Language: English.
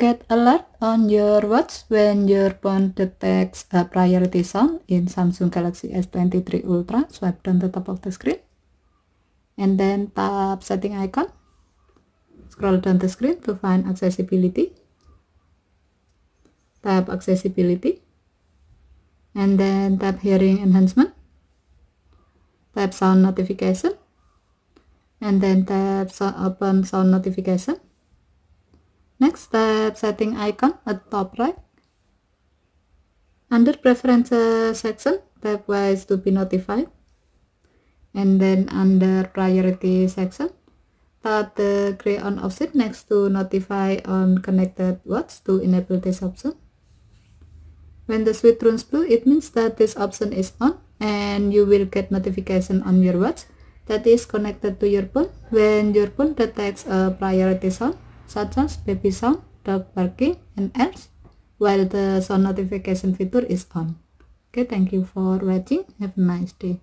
get alert on your watch when your phone detects a priority sound in Samsung Galaxy S23 Ultra. Swipe down the top of the screen and then tap setting icon. Scroll down the screen to find accessibility. Tap accessibility and then tap hearing enhancement. Tap sound notification and then tap open sound notification. Next, tap setting icon at top right. Under preferences section, tap ways to be notified. And then under priority section, tap the gray on option next to notify on connected watch to enable this option. When the switch turns blue, it means that this option is on and you will get notification on your watch that is connected to your phone when your phone detects a priority sound such as baby sound, dog barking, and else, while the sound notification feature is on. Okay, thank you for watching. Have a nice day.